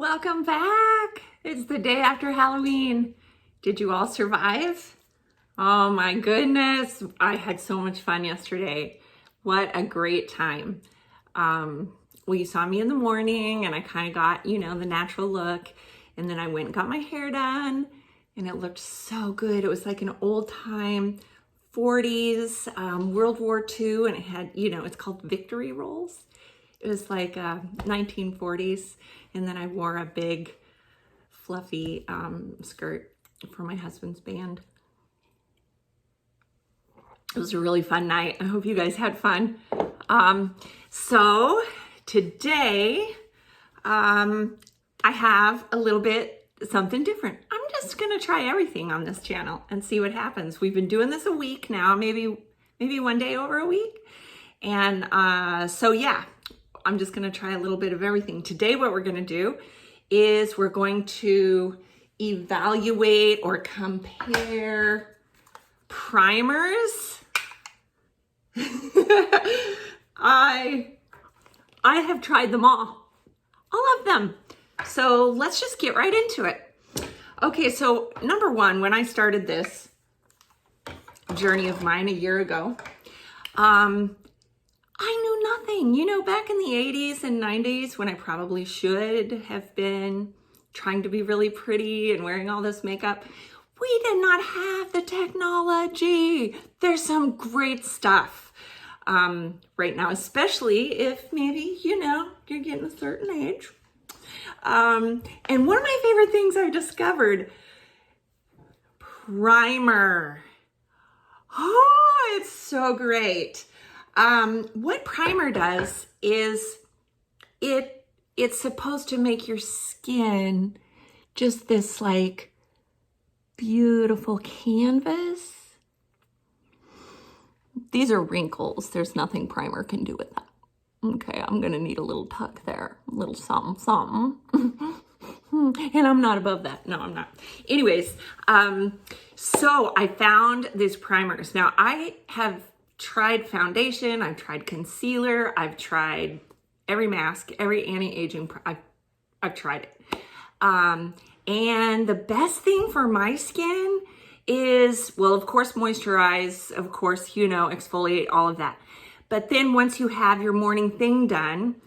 Welcome back. It's the day after Halloween. Did you all survive? Oh my goodness. I had so much fun yesterday. What a great time. Well, you saw me in the morning and I kind of got, the natural look. And then I went and got my hair done and it looked so good. It was like an old time 40s, World War II, and it had, it's called victory rolls. It was like 1940s. And then I wore a big fluffy skirt for my husband's band. It was a really fun night. I hope you guys had fun. So today I have a little bit something different. I'm just gonna try everything on this channel and see what happens. We've been doing this a week now, maybe one day over a week. And so yeah, I'm just gonna try a little bit of everything. Today what we're gonna do is we're going to evaluate or compare primers. I have tried them all of them. So let's just get right into it. Okay, so number one, when I started this journey of mine a year ago, I knew nothing. Back in the 80s and 90s when I probably should have been trying to be really pretty and wearing all this makeup, we did not have the technology. There's some great stuff right now, especially if maybe, you're getting a certain age. And one of my favorite things I discovered, primer. Oh, it's so great. What primer does is it's supposed to make your skin just this like beautiful canvas. These are wrinkles. There's nothing primer can do with that. Okay, I'm gonna need a little tuck there, a little something. And I'm not above that. No, I'm not. Anyways, so I found these primers. Now I have tried foundation, I've tried concealer, I've tried every mask, every anti-aging, I've tried it. And the best thing for my skin is, well, of course, moisturize, of course, exfoliate, all of that. But then once you have your morning thing done,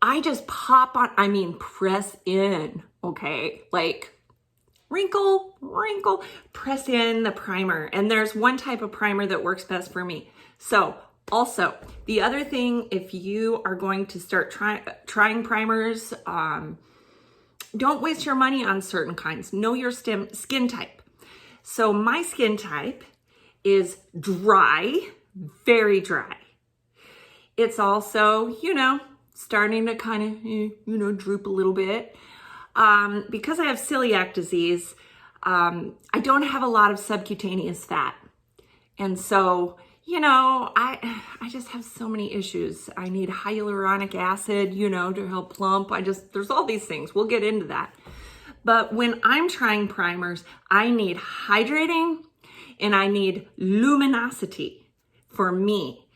I just press in, okay? Like wrinkle, press in the primer. And there's one type of primer that works best for me. So also, the other thing, if you are going to start trying primers, don't waste your money on certain kinds. Know your skin type. So my skin type is dry, very dry. It's also, starting to kind of, droop a little bit. Because I have celiac disease, I don't have a lot of subcutaneous fat. And so, I just have so many issues. I need hyaluronic acid, to help plump. There's all these things. We'll get into that. But when I'm trying primers, I need hydrating and I need luminosity for me.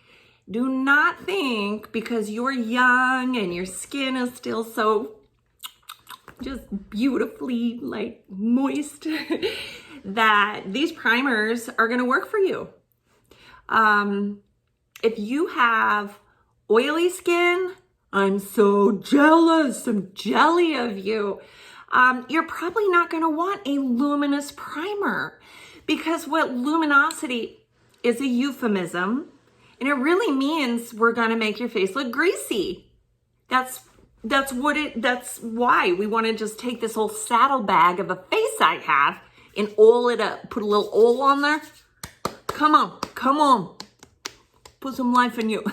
Do not think because you're young and your skin is still so just beautifully like moist that these primers are going to work for you. If you have oily skin, I'm so jealous. I'm jelly of you. You're probably not going to want a luminous primer because what luminosity is a euphemism, and it really means we're going to make your face look greasy. That's why we want to just take this whole saddlebag of a face I have and oil it up. Put a little oil on there. Come on. Put some life in you.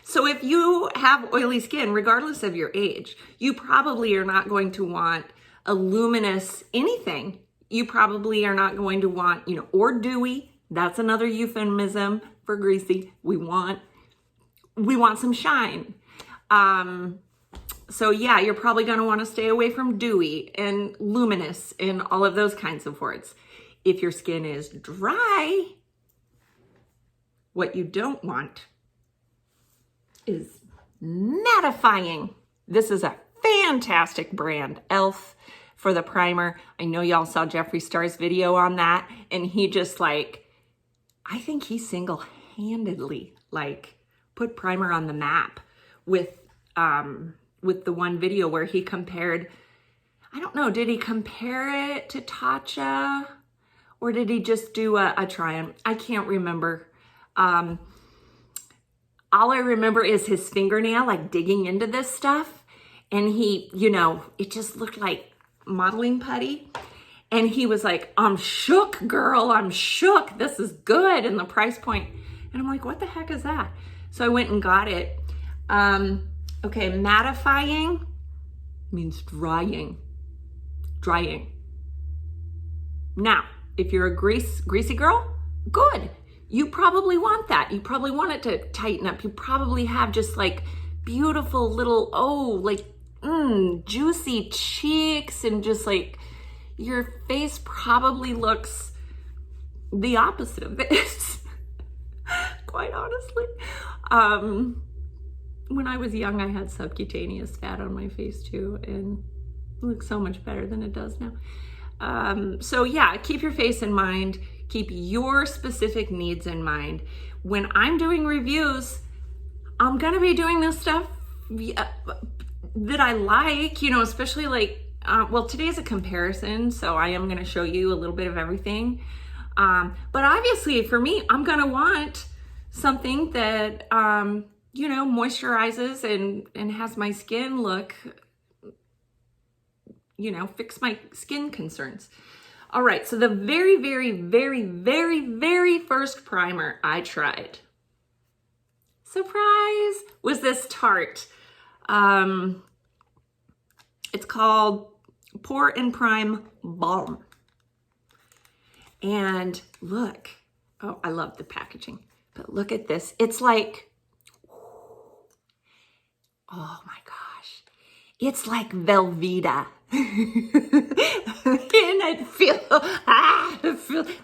So if you have oily skin, regardless of your age, you probably are not going to want a luminous anything. You probably are not going to want, or dewy. That's another euphemism for greasy. We want some shine. So yeah, you're probably going to want to stay away from dewy and luminous and all of those kinds of words. If your skin is dry, what you don't want is mattifying. This is a fantastic brand, e.l.f. for the primer. I know y'all saw Jeffree Star's video on that, and he just like, I think he single-handedly like put primer on the map with the one video where he compared, I don't know, did he compare it to Tatcha or did he just do a try-on? I can't remember. All I remember is his fingernail like digging into this stuff, and he, you know, it just looked like modeling putty. And he was like, I'm shook, girl, I'm shook. This is good. And the price point. And I'm like, what the heck is that? So I went and got it. Okay, mattifying means drying. Drying. Now, if you're a greasy girl, good. You probably want that. You probably want it to tighten up. You probably have just like beautiful little, juicy cheeks, and just like your face probably looks the opposite of this, quite honestly. When I was young, I had subcutaneous fat on my face too, and it looks so much better than it does now. So yeah, keep your face in mind. Keep your specific needs in mind. When I'm doing reviews, I'm gonna be doing this stuff that I like, you know, especially like, well, today's a comparison, so I am gonna show you a little bit of everything. But obviously for me, I'm gonna want something that, you know, moisturizes and has my skin look, you know, fix my skin concerns. All right, so the very, very, very, very, very first primer I tried, surprise, was this Tarte. It's called Pore and Prime Balm. And look, oh, I love the packaging, but look at this. It's like, oh my gosh, it's like Velveeta.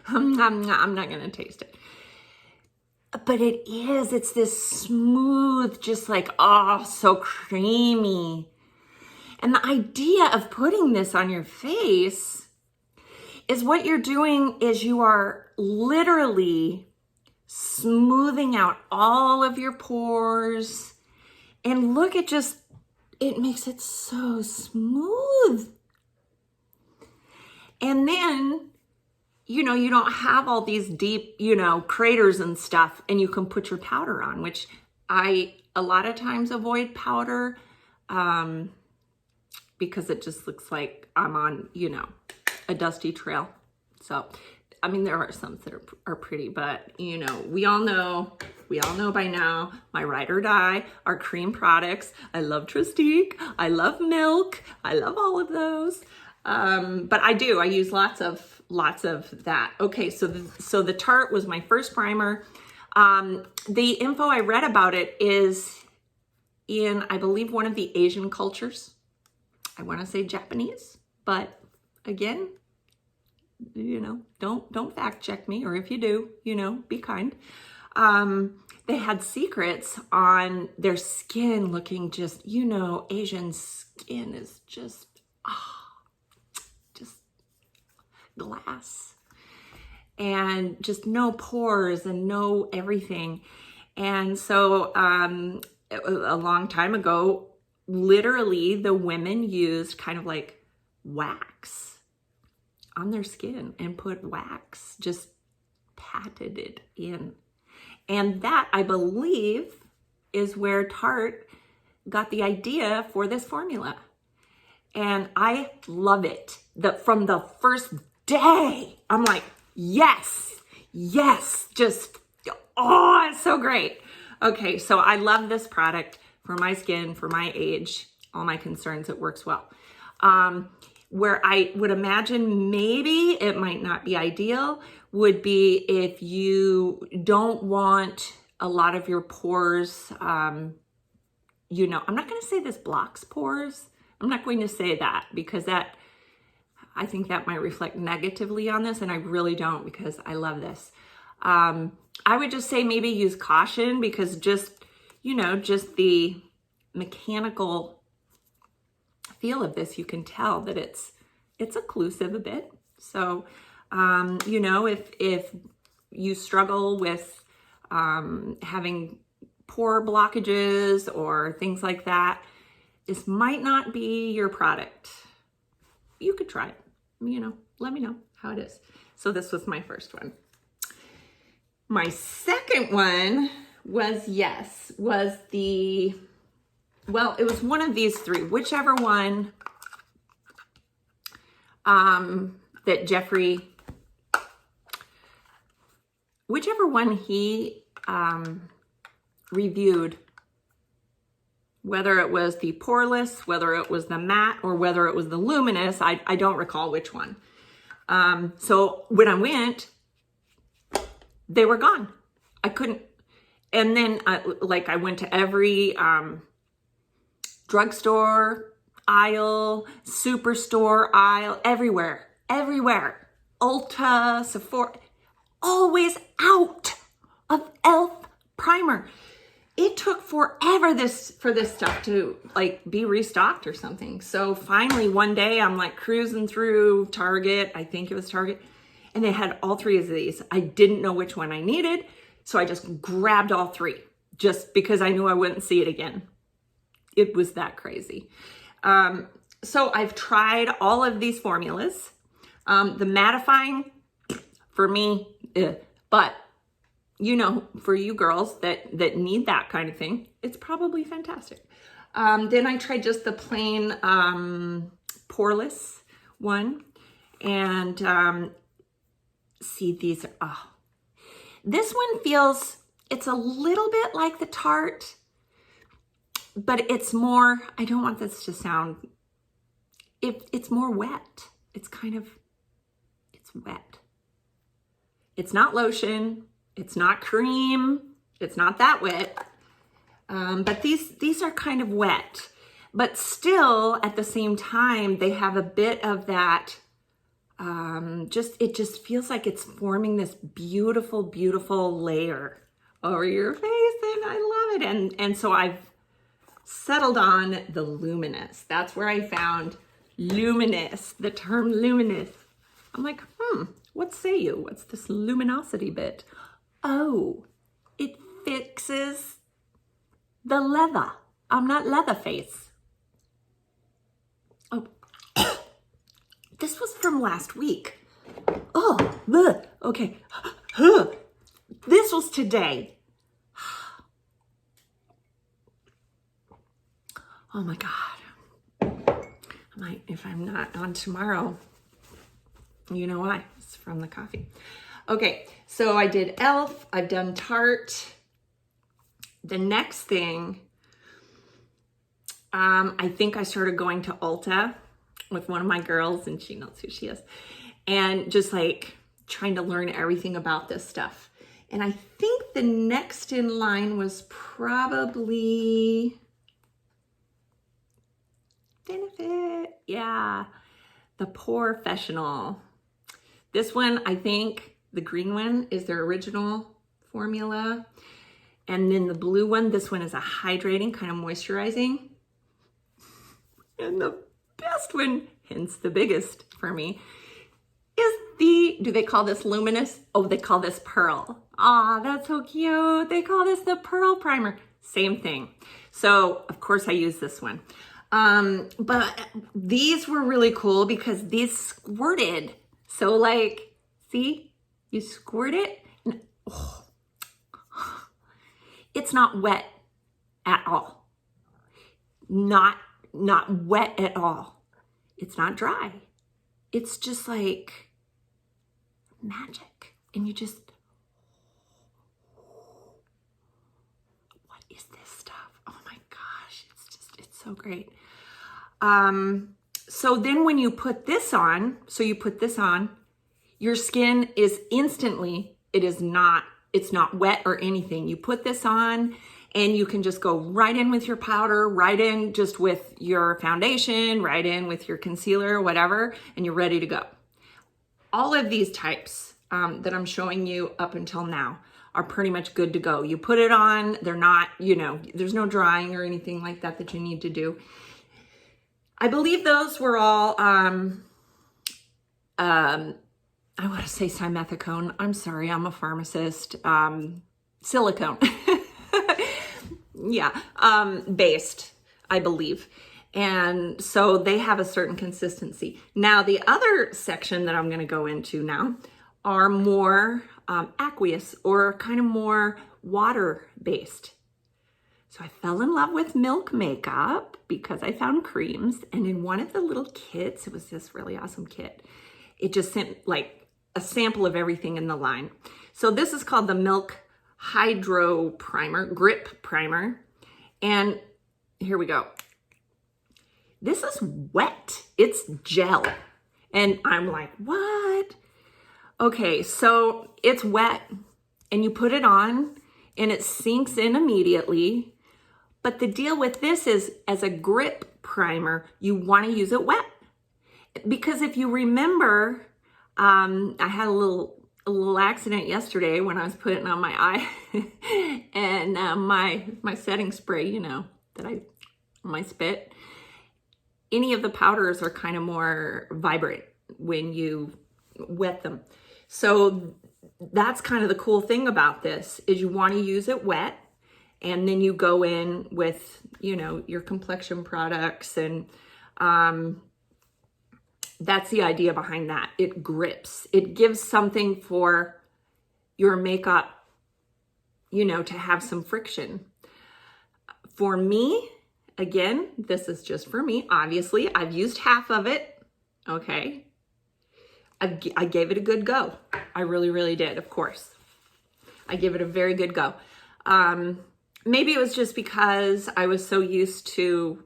And I'm not gonna taste it. But it's this smooth, just like, oh, so creamy. And the idea of putting this on your face is what you're doing is you are literally smoothing out all of your pores. And look at just, it makes it so smooth. And then, you know, you don't have all these deep, you know, craters and stuff, and you can put your powder on, which I a lot of times avoid powder because it just looks like I'm on, you know, a dusty trail. So, I mean, there are some that are pretty, but, you know, we all know by now, my ride or die are cream products. I love Tristique. I love Milk. I love all of those. But I use lots of that. Okay, so the Tarte was my first primer. The info I read about it is in, I believe, one of the Asian cultures. I want to say Japanese, but again, you know, don't fact check me, or if you do, you know, be kind. They had secrets on their skin looking just, you know, Asian skin is just glass, and just no pores and no everything. And so a long time ago, literally the women used kind of like wax on their skin and put wax, just patted it in. And that, I believe, is where Tarte got the idea for this formula. And I love it. From the first day, I'm like, yes, just, oh, it's so great. Okay, so I love this product for my skin, for my age, all my concerns. It works well. Where I would imagine maybe it might not be ideal would be if you don't want a lot of your pores, you know, I'm not going to say this blocks pores. I'm not going to say that because I think that might reflect negatively on this, and I really don't, because I love this. I would just say maybe use caution, because just, you know, just the mechanical feel of this, you can tell that it's occlusive a bit. So, you know, if you struggle with having pore blockages or things like that, this might not be your product. You could try it, you know, let me know how it is. So this was my first one. My second one was, it was one of these three, whichever one that Jeffrey, whichever one he reviewed, whether it was the poreless, whether it was the matte, or whether it was the luminous, I don't recall which one. So when I went, they were gone. I couldn't, and then I went to every drugstore aisle, superstore aisle, everywhere, Ulta, Sephora, always out of e.l.f. primer. It took forever for this stuff to like be restocked or something. So finally one day I'm like cruising through Target, I think it was Target, and they had all three of these. I didn't know which one I needed, so I just grabbed all three just because I knew I wouldn't see it again. It was that crazy. So I've tried all of these formulas. The mattifying, for me, but you know, for you girls that need that kind of thing, it's probably fantastic. Then I tried just the plain poreless one, and see, these are, this one feels, it's a little bit like the Tarte, but it's more, I don't want this to sound, it's more wet. It's kind of, it's wet. It's not lotion. It's not cream. It's not that wet. But these are kind of wet, but still at the same time, they have a bit of that, it just feels like it's forming this beautiful, beautiful layer over your face, and I love it. And so I've settled on the luminous. That's where I found luminous, the term luminous. I'm like, what say you? What's this luminosity bit? Oh, it fixes the leather. I'm not Leatherface. Oh, this was from last week. Oh, bleh. Okay. This was today. Oh my God. If I'm not on tomorrow, you know why? It's from the coffee. Okay, so I did e.l.f., I've done Tarte. The next thing, I think I started going to Ulta with one of my girls, and she knows who she is, and just like trying to learn everything about this stuff. And I think the next in line was probably Benefit. Yeah, the Professional. This one, I think, the green one is their original formula. And then the blue one, this one is a hydrating, kind of moisturizing. And the best one, hence the biggest for me, is do they call this luminous? Oh, they call this pearl. Aw, that's so cute. They call this the pearl primer. Same thing. So, of course, I use this one. But these were really cool because these squirted. So like, see? You squirt it, and it's not wet at all. Not wet at all. It's not dry. It's just like magic. And you just, what is this stuff? Oh my gosh, it's so great. So then when you put this on, your skin is instantly, it's not wet or anything. You put this on and you can just go right in with your powder, right in just with your foundation, right in with your concealer, whatever, and you're ready to go. All of these types that I'm showing you up until now are pretty much good to go. You put it on, they're not, there's no drying or anything like that you need to do. I believe those were all, I want to say simethicone. I'm sorry, I'm a pharmacist. Silicone. Yeah, based, I believe. And so they have a certain consistency. Now, the other section that I'm going to go into now are more aqueous or kind of more water-based. So I fell in love with milk makeup because I found creams. And in one of the little kits, it was this really awesome kit. It just sent like a sample of everything in the line. So this is called the Milk Hydro Primer, Grip Primer. And here we go. This is wet. It's gel. And I'm like, what? Okay, so it's wet and you put it on and it sinks in immediately. But the deal with this is, as a grip primer, you want to use it wet. Because if you remember, I had a little accident yesterday when I was putting on my eye and my setting spray, you know, my spit. Any of the powders are kind of more vibrant when you wet them. So that's kind of the cool thing about this is you want to use it wet, and then you go in with, you know, your complexion products, and that's the idea behind that. It grips. It gives something for your makeup, you know, to have some friction. For me, again, this is just for me. Obviously, I've used half of it. Okay. I gave it a good go. I really, really did, of course. I give it a very good go. Maybe it was just because I was so used to,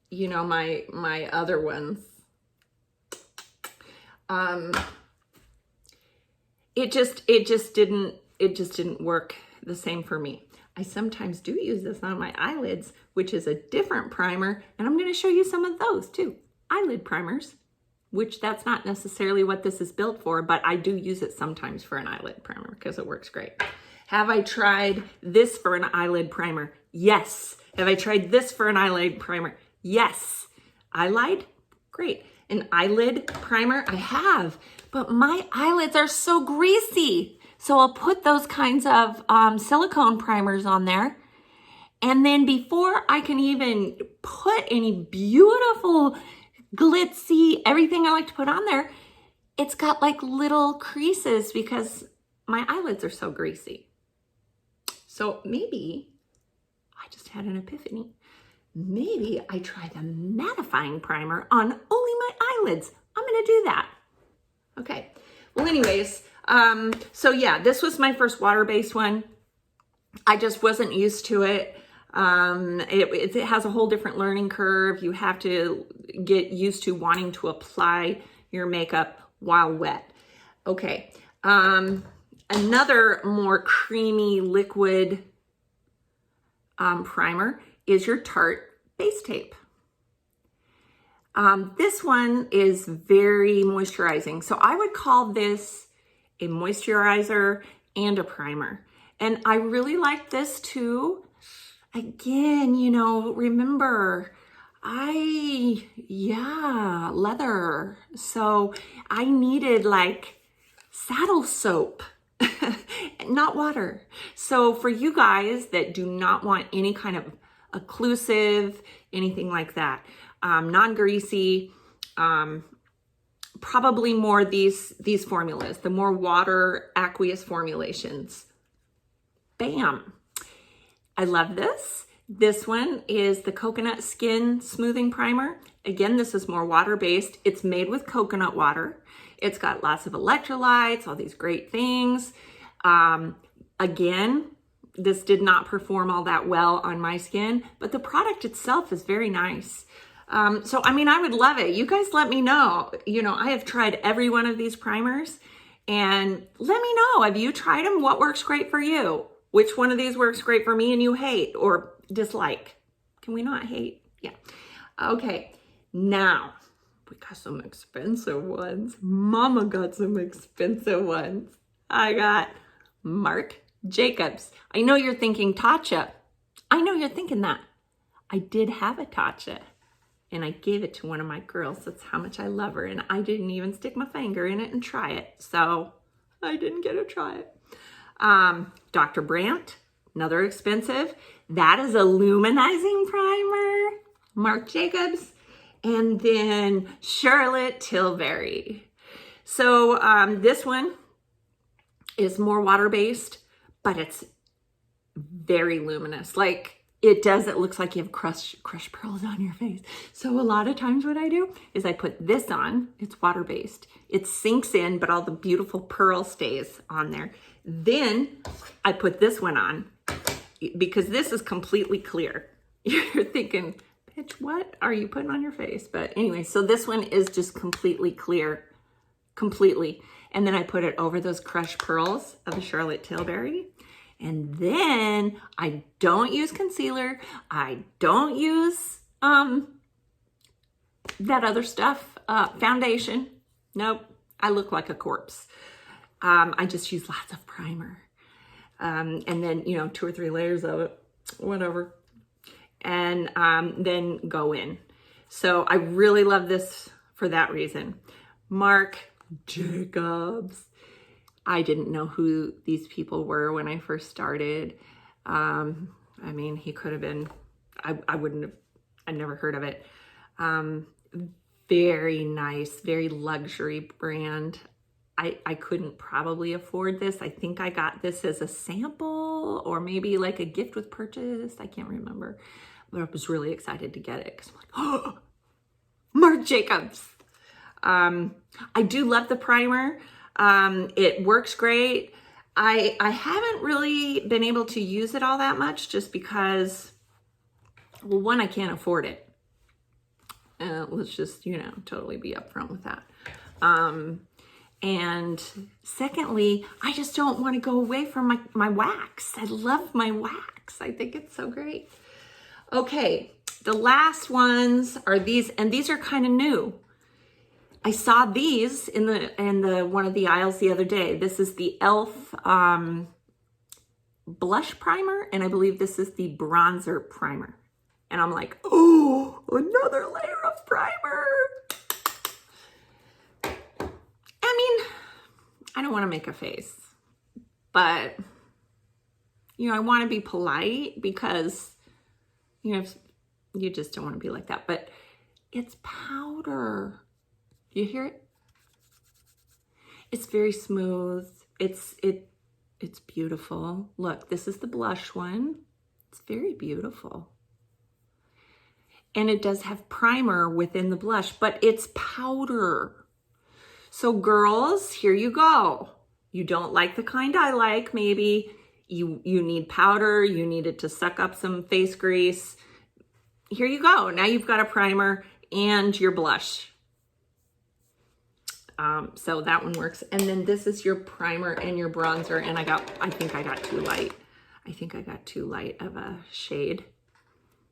you know, my other ones. It just didn't work the same for me. I sometimes do use this on my eyelids, which is a different primer, and I'm going to show you some of those too. Eyelid primers, which that's not necessarily what this is built for, but I do use it sometimes for an eyelid primer because it works great. Have I tried this for an eyelid primer? Yes. Have I tried this for an eyelid primer? Yes. I lied? Great. An eyelid primer? I have, but my eyelids are so greasy. So I'll put those kinds of silicone primers on there. And then before I can even put any beautiful, glitzy, everything I like to put on there, it's got like little creases because my eyelids are so greasy. So maybe I just had an epiphany. Maybe I try the mattifying primer on only my eyelids. I'm going to do that. Okay. Well, anyways, so yeah, this was my first water-based one. I just wasn't used to it. It has a whole different learning curve. You have to get used to wanting to apply your makeup while wet. Okay. Another more creamy liquid primer is your Tarte base tape. This one is very moisturizing. So I would call this a moisturizer and a primer. And I really like this too. Again, you know, remember, leather. So I needed like saddle soap, not water. So for you guys that do not want any kind of occlusive, anything like that, non-greasy, probably more these formulas, the more water aqueous formulations. Bam. I love this. This one is the Coconut Skin Smoothing Primer. Again, this is more water-based. It's made with coconut water. It's got lots of electrolytes, all these great things. Again, this did not perform all that well on my skin, but the product itself is very nice. So, I mean, I would love it. You guys let me know. You know, I have tried every one of these primers, and let me know, have you tried them? What works great for you? Which one of these works great for me and you hate or dislike? Can we not hate? Yeah. Okay. Now, we got some expensive ones. Mama got some expensive ones. I got Marc Jacobs. I know you're thinking Tatcha. I know you're thinking that. I did have a Tarte, and I gave it to one of my girls. That's how much I love her. And I didn't even stick my finger in it and try it. So I didn't get to try it. Dr. Brandt, another expensive. That is a luminizing primer. Marc Jacobs. And then Charlotte Tilbury. So this one is more water-based, but it's very luminous. Like, it looks like you have crushed pearls on your face. So a lot of times what I do is I put this on. It's water-based. It sinks in, but all the beautiful pearl stays on there. Then I put this one on because this is completely clear. You're thinking, bitch, what are you putting on your face? But anyway, so this one is just completely clear, completely. And then I put it over those crushed pearls of the Charlotte Tilbury. And then I don't use concealer. I don't use that other stuff, foundation. Nope, I look like a corpse. I just use lots of primer. And then, 2 or 3 layers of it, whatever. And then go in. So I really love this for that reason. Marc Jacobs. I didn't know who these people were when I first started. I mean, he could have been, I never heard of it. Very nice, very luxury brand. I couldn't probably afford this. I think I got this as a sample or maybe like a gift with purchase. I can't remember, but I was really excited to get it because I'm like, oh, Marc Jacobs. I do love the primer. It works great. I haven't really been able to use it all that much just because, well, one, I can't afford it. Let's just, totally be upfront with that. And secondly, I just don't want to go away from my wax. I love my wax. I think it's so great. Okay, the last ones are these, and these are kind of new. I saw these in the one of the aisles the other day. This is the e.l.f. blush primer, and I believe this is the bronzer primer. And I'm like, oh, another layer of primer. I mean, I don't want to make a face, but I want to be polite because you just don't want to be like that. But it's powder. You hear it? It's very smooth. It's beautiful. Look, this is the blush one. It's very beautiful. And it does have primer within the blush, but it's powder. So girls, here you go. You don't like the kind I like, maybe. You need powder. You need it to suck up some face grease. Here you go. Now you've got a primer and your blush. So that one works. And then this is your primer and your bronzer. And I think I got too light. I think I got too light of a shade.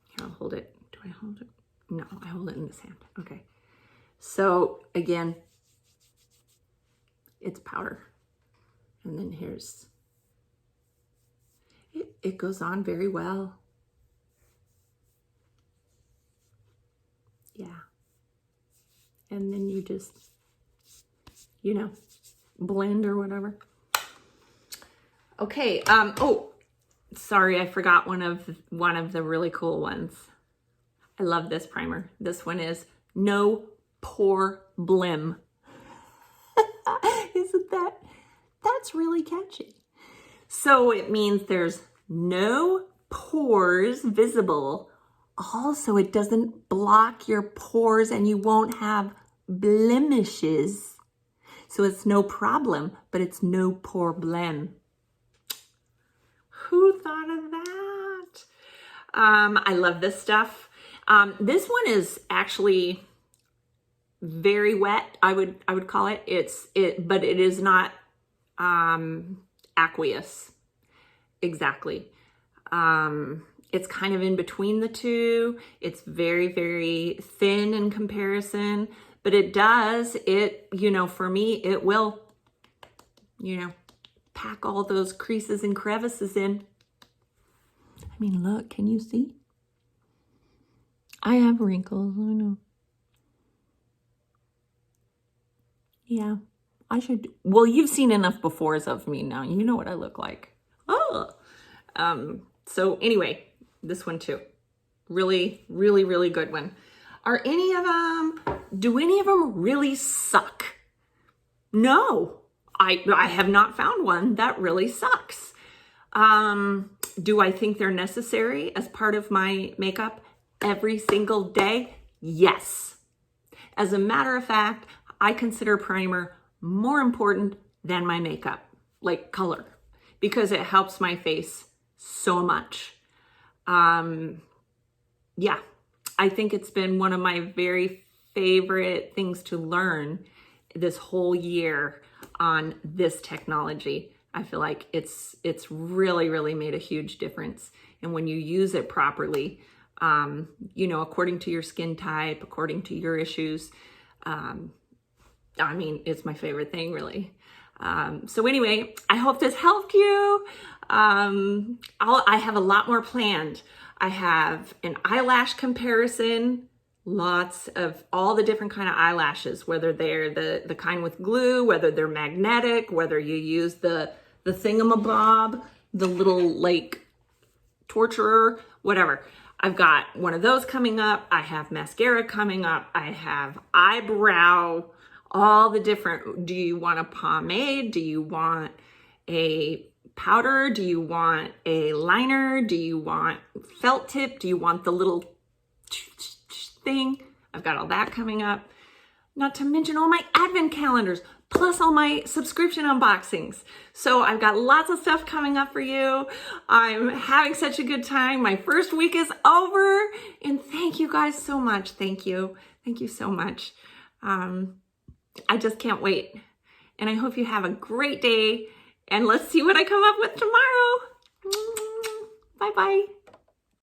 Here, I'll hold it. Do I hold it? No, I hold it in this hand. Okay. So again, it's powder. And then here's, it goes on very well. Yeah. And then you just, blend or whatever. Okay. Oh, sorry. I forgot one of the really cool ones. I love this primer. This one is No Pore Blim. Isn't that's really catchy. So it means there's no pores visible. Also, it doesn't block your pores and you won't have blemishes. So it's no problem, but it's no problem. Who thought of that? I love this stuff. This one is actually very wet. I would call it. But it is not aqueous. Exactly. It's kind of in between the two. It's very, very thin in comparison, but for me, it will, pack all those creases and crevices in. I mean, look, can you see? I have wrinkles, I know. Yeah, I should. Well, you've seen enough befores of me now. You know what I look like. Oh. So anyway, this one too. Really, really, really good one. Do any of them really suck? No, I have not found one that really sucks. Do I think they're necessary as part of my makeup every single day? Yes. As a matter of fact, I consider primer more important than my makeup, like color, because it helps my face so much. Yeah, I think it's been one of my very favorite things to learn this whole year on this technology. I feel like it's really, really made a huge difference. And when you use it properly, you know, according to your skin type, according to your issues, I mean, it's my favorite thing, really. So anyway, I hope this helped you. I have a lot more planned. I have an eyelash comparison, lots of all the different kind of eyelashes, whether they're the kind with glue, whether they're magnetic, whether you use the thingamabob, the little like torturer, whatever. I've got one of those coming up. I have mascara coming up. I have eyebrow, all the different, do you want a pomade? Do you want a powder? Do you want a liner? Do you want felt tip? Do you want the little thing? I've got all that coming up. Not to mention all my advent calendars, plus all my subscription unboxings. So I've got lots of stuff coming up for you. I'm having such a good time. My first week is over, and thank you guys so much. Thank you. Thank you so much. I just can't wait. And I hope you have a great day, and let's see what I come up with tomorrow. Bye-bye.